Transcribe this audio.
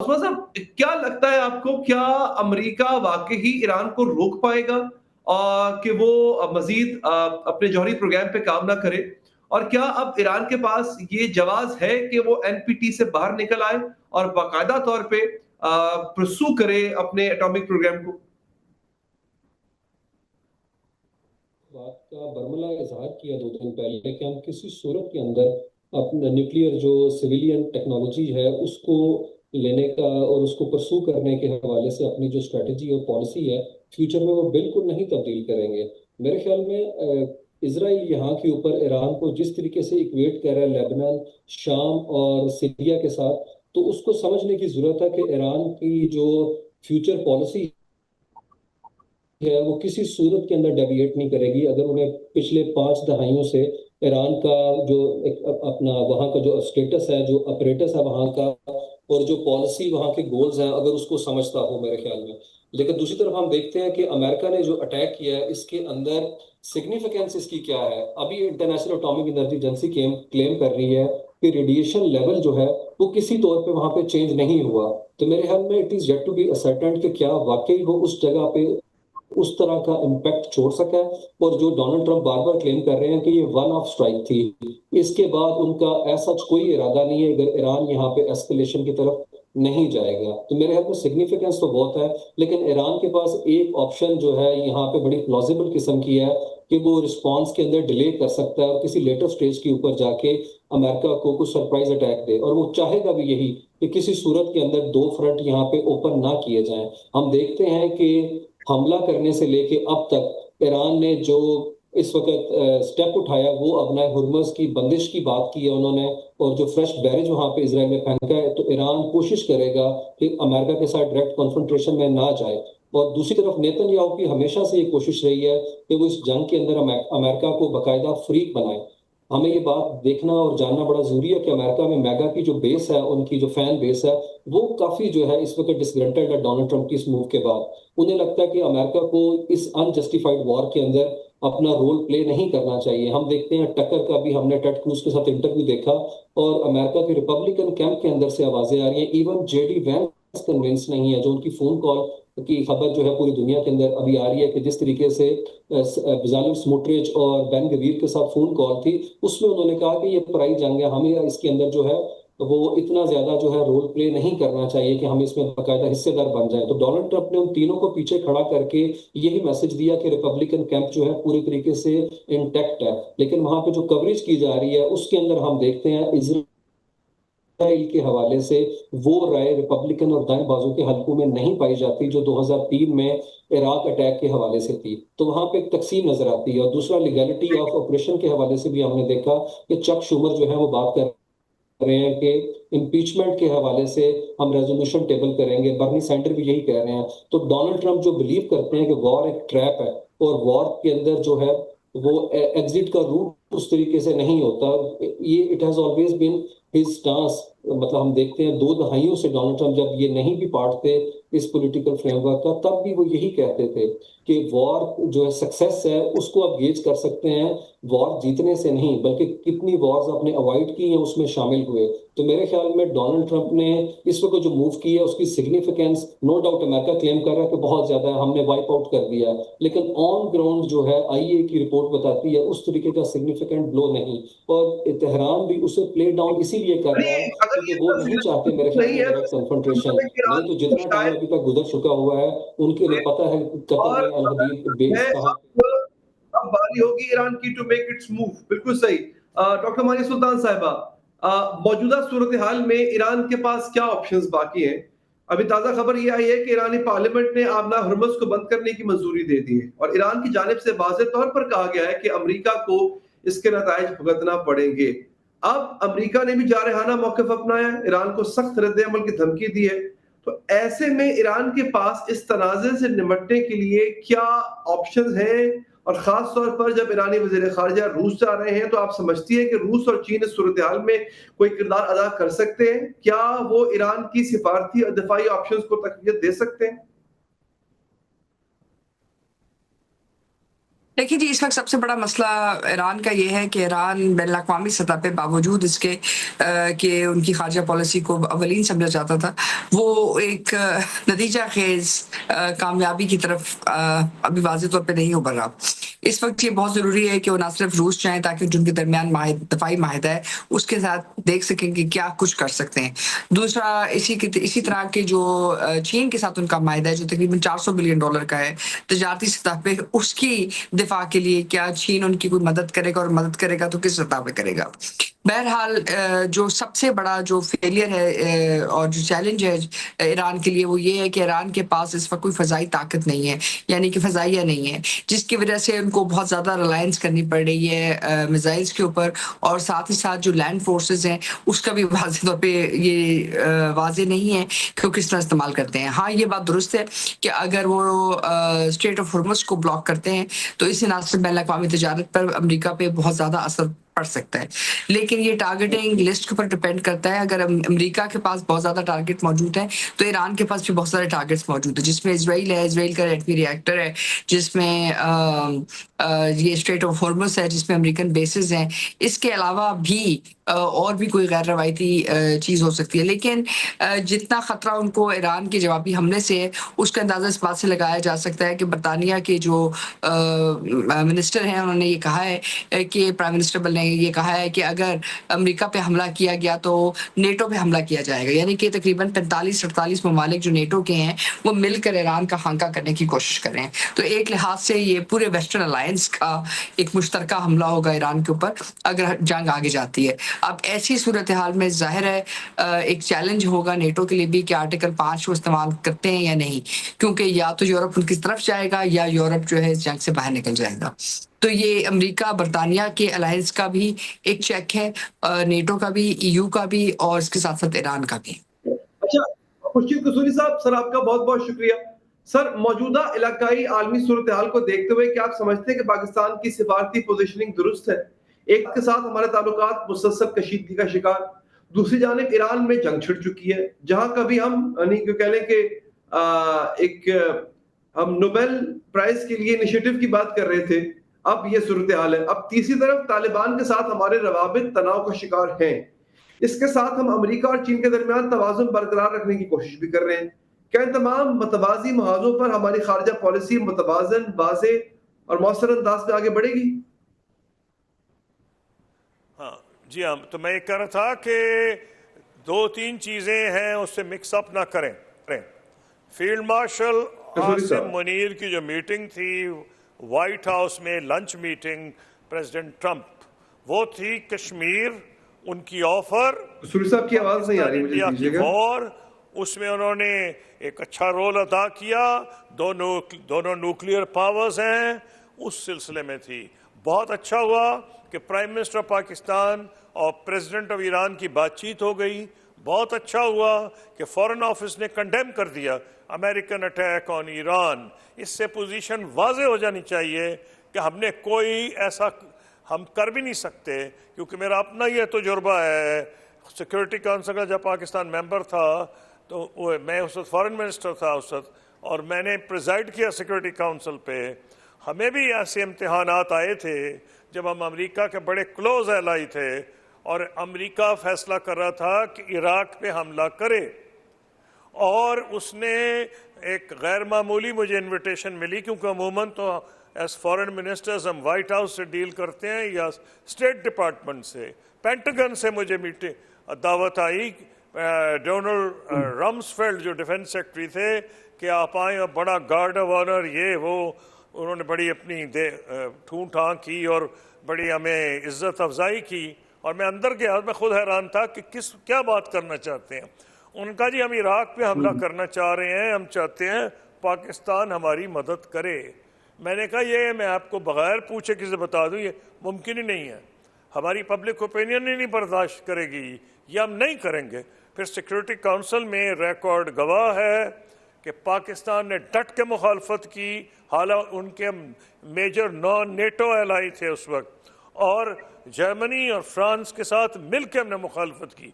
उस्मान साहब, क्या लगता है आपको, क्या अमेरिका वाकई ही ईरान को रोक पाएगा कि वो मजीद अपने जौहरी प्रोग्राम पे काम ना करे? और क्या अब ईरान के पास ये जवाज है कि वो एनपीटी से बाहर निकल आए और बाकायदा तौर पे परसू करे अपने एटॉमिक प्रोग्राम को? बात का बरमला इजहार किया 2 दिन पहले कि हम किसी सूरत के अंदर अपना न्यूक्लियर जो सिविलियन टेक्नोलॉजी है उसको लेने का और उसको परसू करने के हवाले से अपनी जो स्ट्रेटजी और पॉलिसी है फ्यूचर में वो बिल्कुल नहीं तब्दील करेंगे। मेरे ख्याल में इसराइल यहाँ के ऊपर ईरान को जिस तरीके से इक्वेट कर रहा है लेबनान, शाम और सीरिया के साथ, तो उसको समझने की जरूरत है कि ईरान की जो फ्यूचर पॉलिसी है वो किसी सूरत के अंदर डेविएट नहीं करेगी। अगर उन्हें पिछले 5 दहाइयों से ईरान का जो एक अपना वहाँ का जो स्टेटस है, जो अपरेटस है वहाँ का, और जो पॉलिसी वहाँ के गोल्स हैं, अगर उसको समझता हो मेरे ख्याल में। लेकिन दूसरी तरफ हम देखते हैं कि अमेरिका ने जो अटैक किया है इसके अंदर सिग्निफिकेंस इसकी क्या है। अभी international atomic energy agency claim कर रही है कि रेडिएशन लेवल जो है वो किसी तौर पे वहां पे चेंज नहीं हुआ। तो मेरे ख्याल में it is yet to be ascertained कि क्या वाकई वो उस जगह पे उस तरह का इम्पैक्ट छोड़ सका है। और जो डोनाल्ड ट्रंप बार बार क्लेम कर रहे हैं कि ये वन ऑफ स्ट्राइक थी, इसके बाद उनका ऐसा कोई इरादा नहीं है अगर ईरान यहाँ पे एस्केलेशन की तरफ नहीं जाएगा। तो मेरे ख्याल में सिग्निफिकेंस तो बहुत है, लेकिन ईरान के पास एक ऑप्शन जो है यहाँ पे बड़ी प्लॉजिबल किस्म की है कि वो रिस्पॉन्स के अंदर डिले कर सकता है और किसी लेटर स्टेज के ऊपर जाके अमेरिका को कुछ सरप्राइज अटैक दे। और वो चाहेगा भी यही कि किसी सूरत के अंदर दो फ्रंट यहाँ पे ओपन ना किए जाएं। हम देखते हैं कि हमला करने से लेके अब तक ईरान ने जो इस वक्त स्टेप उठाया वो अपना हुर्मुज़ की बंदिश की बात की है उन्होंने, और जो फ्रेश बैरेज वहां पे इसराइल में फेंका है। तो ईरान कोशिश करेगा कि अमेरिका के साथ डायरेक्ट कॉन्फ्रंटेशन में ना जाए। और दूसरी तरफ नेतन्याहू की हमेशा से ये कोशिश रही है कि वो इस जंग के अंदर अमेरिका को बाकायदा फ्रीक बनाए। हमें ये बात देखना और जानना बड़ा जरूरी है कि अमेरिका में मेगा की जो बेस है, उनकी जो फैन बेस है, वो काफी जो है इस वक्त डिसग्रंटेड है डोनाल्ड ट्रंप की इस मूव के बाद। उन्हें लगता है कि अमेरिका को इस अनजस्टिफाइड वॉर के अंदर अपना रोल प्ले नहीं करना चाहिए। हम देखते हैं टक्कर का भी हमने टेड क्रूज के साथ इंटरव्यू देखा, और अमेरिका के रिपब्लिकन कैंप के अंदर से आवाजें आ रही हैं, इवन जेडी वैंस कन्विंस नहीं है। जो उनकी फोन कॉल की खबर जो है पूरी दुनिया के अंदर अभी आ रही है कि जिस तरीके से बेजालेल स्मोट्रिच और बेन गवीर के साथ फोन कॉल थी, उसमें उन्होंने कहा कि ये पराई जंग है, हमें इसके अंदर जो है वो इतना ज्यादा जो है रोल प्ले नहीं करना चाहिए कि हम इसमें बाकायदा हिस्सेदार बन जाए। तो डोनाल्ड ट्रंप ने उन तीनों को पीछे खड़ा करके यही मैसेज दिया कि रिपब्लिकन कैंप जो है पूरी तरीके से इंटैक्ट है। लेकिन वहां पे जो कवरेज की जा रही है उसके अंदर हम देखते हैं इसराइल के हवाले से वो राय रिपब्लिकन और दाएं बाजू के हलकों में नहीं पाई जाती जो 2003 में इराक अटैक के हवाले से थी। तो वहां पे एक तकसीम नजर आती है। और दूसरा, लीगैलिटी ऑफ ऑपरेशन के हवाले से भी हमने देखा कि चक शुमर जो है वो बात कर रहे हैं कि इम्पीचमेंट के हवाले से हम रेजोल्यूशन टेबल करेंगे। बर्नी सैंडर भी यही कह रहे हैं। तो डोनाल्ड ट्रंप जो बिलीव करते हैं कि वॉर एक ट्रैप है और वॉर के अंदर जो है वो एग्जिट का रूट उस तरीके से नहीं होता, ये it has always been his stance. मतलब हम देखते हैं 2 दहाइयों से डोनाल्ड ट्रंप जब ये नहीं भी पार्ट थे इस पॉलिटिकल फ्रेमवर्क का, तब भी वो यही कहते थे कि वॉर जो है सक्सेस है उसको आप गेज कर सकते हैं वॉर जीतने से नहीं, बल्कि कितनी वॉर्स आपने अवॉइड की हैं उसमें शामिल हुए। तो मेरे ख्याल में डोनाल्ड ट्रंप ने इस वक्त जो मूव की है उसकी significance, no doubt America claim कर रहा है कि बहुत ज्यादा है, हमने वाइप आउट कर दिया है, लेकिन ऑन ग्राउंड जो है आईए की रिपोर्ट बताती है उस तरीके का सिग्निफिकेंट ब्लो नहीं। और तेहरान भी उसे प्ले डाउन इसीलिए कर रहा है अगर क्योंकि ये वो नहीं चाहते मेरे तस्वीर ख्याल नहीं में है तो डायरेक्ट इसका कन्फ्रंटेशन। मतलब है कि नहीं ईरान तो को जितना टाइम शायद, अभी तक गुजर चुका हुआ है, उनके लिए पता है कतर और में अल हदीद बेस है कहाँ पे। अब बारी होगी ईरान की टू मेक इट्स मूव। बिल्कुल सही। डॉक्टर मानी सुल्तान साहिबा, मौजूदा सूरत हाल में ईरान के पास क्या ऑप्शंस बाकी हैं? अभी ताजा खबर ये आई है कि ईरानी पार्लियामेंट ने आमना हुर्मुज़ को बंद करने की मंजूरी दे दी है, और ईरान की जानिब से वाज़ेह तौर पर कहा गया है कि अमेरिका को इसके नताइज भुगतना पड़ेंगे। अब अमेरिका ने भी जारहाना मौक़िफ़ अपनाया है, ईरान को सख्त रद्द-ए-अमल की धमकी दी है। तो ऐसे में ईरान के पास इस तनाज़े से निपटने के लिए क्या ऑप्शंस हैं? और खास तौर पर जब ईरानी वज़ीर ख़ारिजा रूस जा रहे हैं, तो आप समझती हैं कि रूस और चीन इस सूरत हाल में कोई किरदार अदा कर सकते हैं? क्या वो ईरान की सिफारती और दिफाई ऑप्शंस को तक़वियत दे सकते हैं? देखिए जी, इस वक्त सबसे बड़ा मसला ईरान का ये है कि ईरान बैनुल-अक़वामी सतह पे बावजूद इसके कि उनकी खारजा पॉलिसी को अवलीन समझा जाता था, वो एक नतीजा खेज़ कामयाबी की तरफ अभी वाज़ेह तौर पे नहीं उभर रहा। इस वक्त ये बहुत ज़रूरी है कि वो ना सिर्फ रूस चाहें ताकि जिनके दरमियान दफ़ाई माहिदा है, उसके साथ देख सकें कि क्या कुछ कर सकते हैं। दूसरा इसी तरह के जो चीन के साथ उनका माहिदा है, जो तकरीबन $400 बिलियन का है, तजारती सतह पे उसकी दिफा के लिए क्या चीन उनकी कोई मदद करेगा, और मदद करेगा तो किस सतह पे करेगा। बहरहाल जो सबसे बड़ा जो फेलियर है और जो चैलेंज है ईरान के लिए, वो ये है कि ईरान के पास इस वक्त कोई फ़ज़ाई ताकत नहीं है, यानी कि फ़ज़ाइया नहीं है, जिसकी वजह से उनको बहुत ज़्यादा रिलायंस करनी पड़ रही है मिसाइल्स के ऊपर, और साथ ही साथ जो लैंड फोर्सेस हैं उसका भी वाज़ेह तौर पे ये वाज़ेह नहीं है कि वो किस तरह इस्तेमाल करते हैं। हाँ, ये बात दुरुस्त है कि अगर वो स्ट्रेट ऑफ हॉर्मुज़ को ब्लॉक करते हैं तो इससे ना सिर्फ बैनुल-अक़वामी तिजारत पर अमेरिका पे बहुत ज़्यादा असर पड़ सकता है। लेकिन ये टारगेटिंग लिस्ट के ऊपर डिपेंड करता है। अगर अमेरिका के पास बहुत ज़्यादा टारगेट मौजूद हैं, तो ईरान के पास भी बहुत सारे टारगेट्स मौजूद हैं, जिसमें इज़राइल है, इज़राइल का एटमी रिएक्टर है, जिसमें ये स्ट्रेट ऑफ हॉर्मुज़ है, जिसमें अमेरिकन बेसेस हैं। इसके अलावा भी और भी कोई गैर रवायती चीज़ हो सकती है। लेकिन जितना ख़तरा उनको ईरान के जवाबी हमले से है, उसका अंदाज़ा इस बात से लगाया जा सकता है कि बरतानिया के जो मिनिस्टर हैं, उन्होंने ये कहा है कि प्राइम मिनिस्टर ने ये कहा है कि अगर अमेरिका पे हमला किया गया तो नेटो पे हमला किया जाएगा। यानी कि तकरीबन 45-48 ममालिक जो नेटो के हैं, वो मिलकर ईरान का खांका करने की कोशिश कर रहे हैं। तो एक लिहाज से ये पूरे वेस्टर्न अलायंस का एक मुश्तरका हमला होगा ईरान के ऊपर, अगर जंग आगे जाती है। अब ऐसी सूरत हाल में ज़ाहिर है एक चैलेंज होगा नेटो के लिए भी कि आर्टिकल 5 को इस्तेमाल करते हैं या नहीं, क्योंकि या तो यूरोप उनकी तरफ जाएगा या यूरोप जो है इस जंग से बाहर निकल जाएगा। तो ये अमेरिका, बरतानिया के अलायंस का भी एक चेक है, नेटो का भी, ईयू का भी, और इसके साथ-साथ ईरान का भी। अच्छा, खुर्शीद कसूरी साहब, सर आपका बहुत-बहुत शुक्रिया। सर, मौजूदा इलाकाई आलमी सूरत-ए-हाल को देखते हुए क्या आप समझते हैं कि पाकिस्तान की सिफारती पोज़ीशनिंग दुरुस्त है? एक के साथ हमारे ताल्लुकात मुसलसल कशीदगी का शिकार, दूसरी जानिब ईरान में जंग छिड़ चुकी है, जहाँ कभी हम यानी कि कह लें कि हम नोबेल प्राइज़ के लिए इनिशिएटिव की बात कर रहे थे, अब ये सूरत-ए-हाल है। अब तीसरी तरफ तालिबान के साथ हमारे रवाबित तनाव का शिकार हैं। इसके साथ हम अमेरिका और चीन के दरमियान तवाज़ुन बरकरार रखने की कोशिश भी कर रहे हैं। क्या इन तमाम मतवाज़ी महाज़ों पर हमारी खारजा पॉलिसी मुतवाज़न, वाज़ेह और मौसर अंदाज़ में आगे बढ़ेगी? हाँ जी, हाँ, तो मैं ये कह रहा था कि 2-3 चीज़ें हैं, उससे मिक्सअप ना करें। फील्ड मार्शल आसिम मुनीर की जो मीटिंग थी वाइट हाउस में, लंच मीटिंग प्रेसिडेंट ट्रंप, वो थी कश्मीर, उनकी ऑफर, साहब की आवाज़ नहीं आ रही, मुझे दीजिएगा। और उसमें उन्होंने एक अच्छा रोल अदा किया। दोनों न्यूक्लियर पावर्स हैं, उस सिलसिले में थी। बहुत अच्छा हुआ कि प्राइम मिनिस्टर पाकिस्तान और प्रेसिडेंट ऑफ ईरान की बातचीत हो गई। बहुत अच्छा हुआ कि फॉरेन ऑफिस ने कंडेम कर दिया अमेरिकन अटैक ऑन ईरान। इससे पोजीशन वाज़ेह हो जानी चाहिए कि हमने कोई ऐसा हम कर भी नहीं सकते, क्योंकि मेरा अपना ये तजुर्बा है। सिक्योरिटी काउंसिल का जब पाकिस्तान मेंबर था, तो मैं उस वक्त फॉरेन मिनिस्टर था उस वक्त, और मैंने प्रिजाइड किया सिक्योरिटी काउंसिल पे। हमें भी ऐसे इम्तिहानात आए थे जब हम अमेरिका के बड़े क्लोज एलाई थे, और अमेरिका फैसला कर रहा था कि इराक पे हमला करे, और उसने एक गैर मामूली मुझे इन्विटेशन मिली, क्योंकि अमूमन तो एज फॉरेन मिनिस्टर्स हम वाइट हाउस से डील करते हैं या स्टेट डिपार्टमेंट से। पेंटागन से मुझे मीटिंग दावत आई, डोनाल्ड रम्सफेल्ड जो डिफेंस सेक्रेटरी थे, कि आप आए, और बड़ा गार्ड ऑफ ऑनर ये वो, उन्होंने बड़ी अपनी ठूं ठां की और बड़ी हमें इज्जत अफजाई की। और मैं अंदर गया, मैं खुद हैरान था कि क्या बात करना चाहते हैं। उनका जी हम इराक पे हमला करना चाह रहे हैं, हम चाहते हैं पाकिस्तान हमारी मदद करे। मैंने कहा ये मैं आपको बगैर पूछे किसी बता दूं, ये मुमकिन ही नहीं है, हमारी पब्लिक ओपिनियन ही नहीं बर्दाश्त करेगी, ये हम नहीं करेंगे। फिर सिक्योरिटी काउंसिल में रिकॉर्ड गवाह है कि पाकिस्तान ने डट के मुखालफत की, हालांकि उनके मेजर नॉन नेटो एलाई थे उस वक्त, और जर्मनी और फ्रांस के साथ मिलकर हमने मुखालफत की।